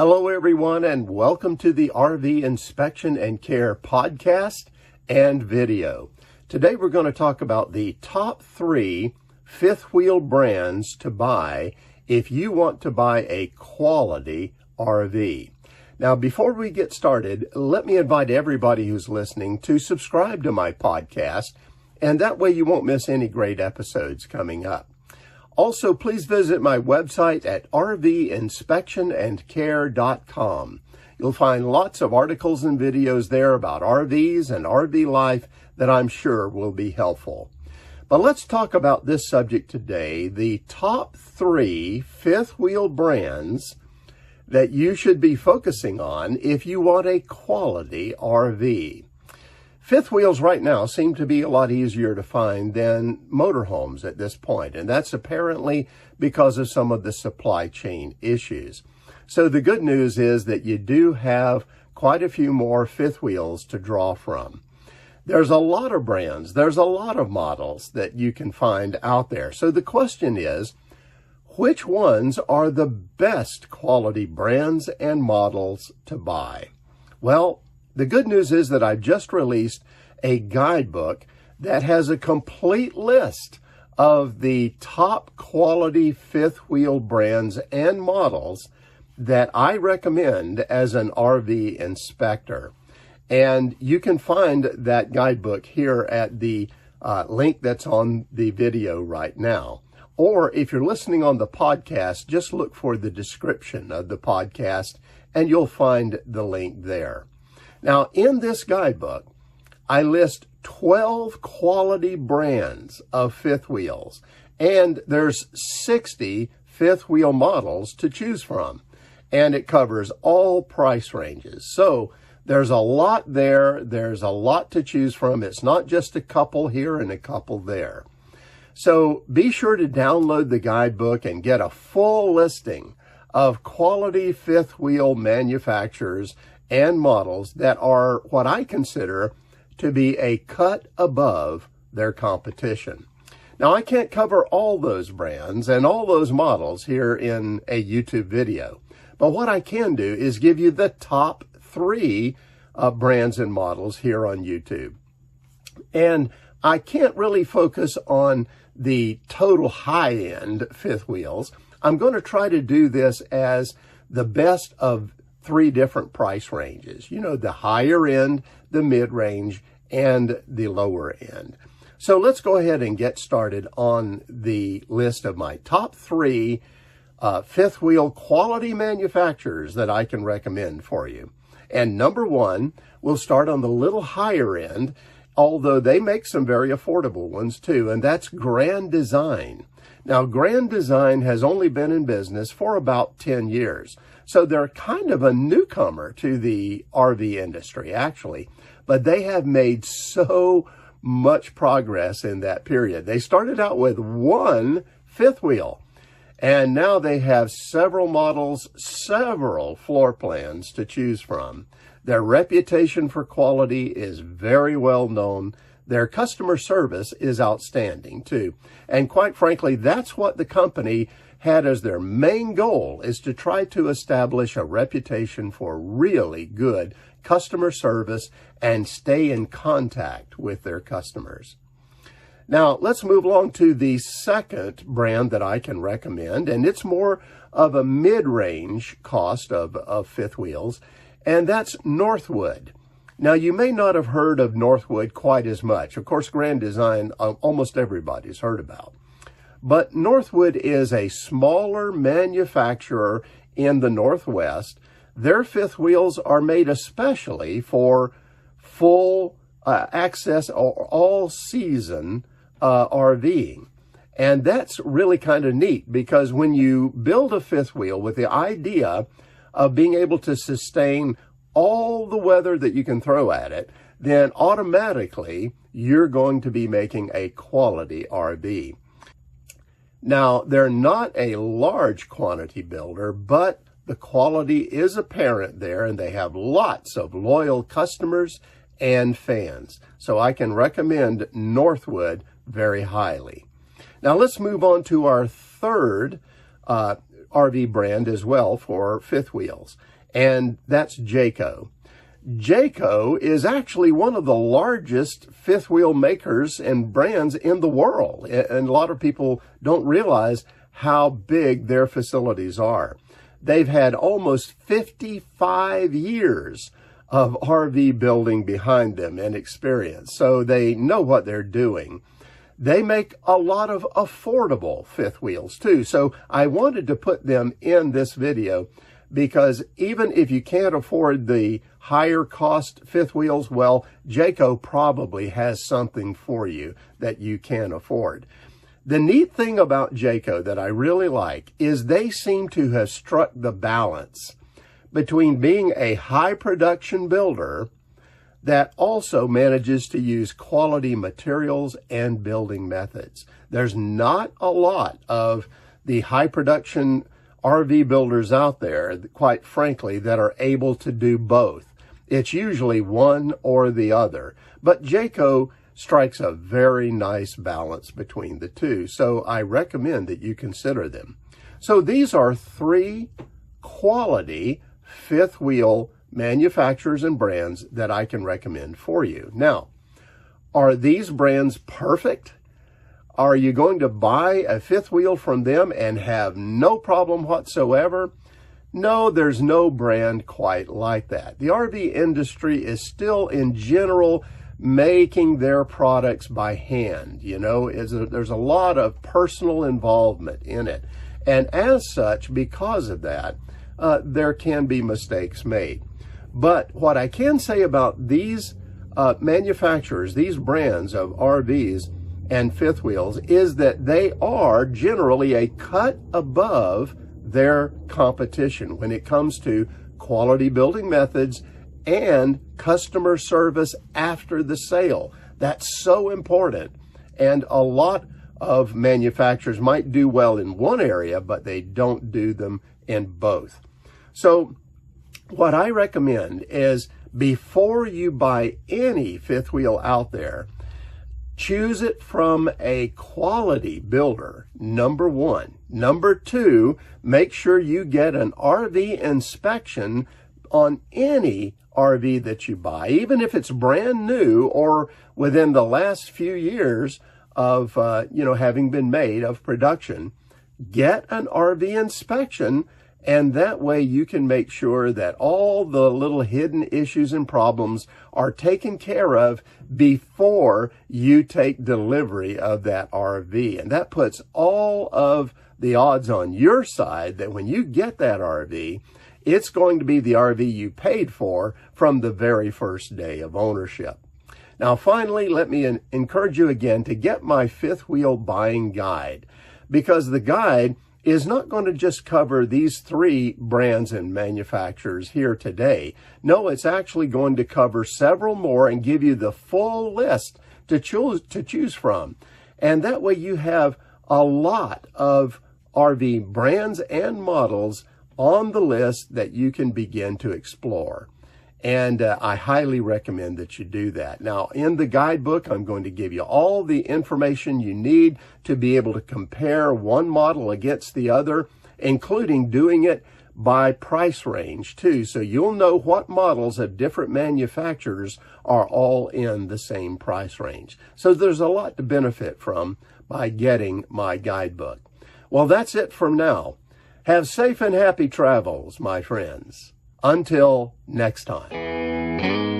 Hello, everyone, and welcome to the RV Inspection and Care podcast and video. Today, we're going to talk about the top 3 fifth wheel brands to buy if you want to buy a quality RV. Now, before we get started, let me invite everybody who's listening to subscribe to my podcast, and that way you won't miss any great episodes coming up. Also, please visit my website at rvinspectionandcare.com. You'll find lots of articles and videos there about RVs and RV life that I'm sure will be helpful. But let's talk about this subject today, the top 3 fifth wheel brands that you should be focusing on if you want a quality RV. Fifth wheels right now seem to be a lot easier to find than motorhomes at this point, and that's apparently because of some of the supply chain issues. So the good news is that you do have quite a few more fifth wheels to draw from. There's a lot of brands, there's a lot of models that you can find out there. So the question is, which ones are the best quality brands and models to buy? Well, the good news is that I've just released a guidebook that has a complete list of the top quality fifth wheel brands and models that I recommend as an RV inspector. And you can find that guidebook here at the link that's on the video right now. Or if you're listening on the podcast, just look for the description of the podcast and you'll find the link there. Now, in this guidebook, I list 12 quality brands of fifth wheels, and there's 60 fifth wheel models to choose from, and it covers all price ranges. So there's a lot there. There's a lot to choose from. It's not just a couple here and a couple there. So be sure to download the guidebook and get a full listing of quality fifth wheel manufacturers and models that are what I consider to be a cut above their competition. Now, I can't cover all those brands and all those models here in a YouTube video, but what I can do is give you the top 3 brands and models here on YouTube. And I can't really focus on the total high-end fifth wheels. I'm going to try to do this as the best of 3 different price ranges, the higher end, the mid-range, and the lower end. So let's go ahead and get started on the list of my top 3 fifth wheel quality manufacturers that I can recommend for you. And number 1, we'll start on the little higher end, although they make some very affordable ones too, and that's Grand Design. Now, Grand Design has only been in business for about 10 years. So they're kind of a newcomer to the RV industry, actually. But they have made so much progress in that period. They started out with 1 fifth wheel, and now they have several models, several floor plans to choose from. Their reputation for quality is very well known. Their customer service is outstanding, too. And quite frankly, that's what the company had as their main goal, is to try to establish a reputation for really good customer service and stay in contact with their customers. Now, let's move along to the second brand that I can recommend, and it's more of a mid-range cost of fifth wheels, and that's Northwood. Now, you may not have heard of Northwood quite as much. Of course, Grand Design, almost everybody's heard about. But Northwood is a smaller manufacturer in the Northwest. Their fifth wheels are made especially for full access or all-season RVing. And that's really kind of neat because when you build a fifth wheel with the idea of being able to sustain all the weather that you can throw at it, then automatically you're going to be making a quality RV. Now, they're not a large quantity builder, but the quality is apparent there, and they have lots of loyal customers and fans. So I can recommend Northwood very highly. Now let's move on to our third RV brand as well for fifth wheels, and that's Jayco. Jayco is actually one of the largest fifth wheel makers and brands in the world, and a lot of people don't realize how big their facilities are. They've had almost 55 years of RV building behind them and experience, so they know what they're doing. They make a lot of affordable fifth wheels too, so I wanted to put them in this video because even if you can't afford the higher cost fifth wheels, well, Jayco probably has something for you that you can afford. The neat thing about Jayco that I really like is they seem to have struck the balance between being a high production builder that also manages to use quality materials and building methods. There's not a lot of the high production RV builders out there, quite frankly, that are able to do both. It's usually one or the other. But Jayco strikes a very nice balance between the two, so I recommend that you consider them. So these are three quality fifth wheel manufacturers and brands that I can recommend for you. Now, are these brands perfect? Are you going to buy a fifth wheel from them and have no problem whatsoever? No, there's no brand quite like that. The RV industry is still, in general, making their products by hand. You know, there's a lot of personal involvement in it. And as such, because of that, there can be mistakes made. But what I can say about these manufacturers, these brands of RVs and fifth wheels, is that they are generally a cut above their competition when it comes to quality building methods and customer service after the sale. That's so important. And a lot of manufacturers might do well in one area, but they don't do them in both. So what I recommend is, before you buy any fifth wheel out there, choose it from a quality builder, number one. Number two, make sure you get an RV inspection on any RV that you buy, even if it's brand new or within the last few years of having been made of production. Get an RV inspection, and that way you can make sure that all the little hidden issues and problems are taken care of before you take delivery of that RV. And that puts all of the odds on your side that when you get that RV, it's going to be the RV you paid for from the very first day of ownership. Now, finally, let me encourage you again to get my fifth wheel buying guide, because the guide is not going to just cover these three brands and manufacturers here today. No, it's actually going to cover several more and give you the full list to choose from. And that way you have a lot of RV brands and models on the list that you can begin to explore. And I highly recommend that you do that. Now, in the guidebook, I'm going to give you all the information you need to be able to compare one model against the other, including doing it by price range too. So you'll know what models of different manufacturers are all in the same price range. So there's a lot to benefit from by getting my guidebook. Well, that's it from now. Have safe and happy travels, my friends. Until next time.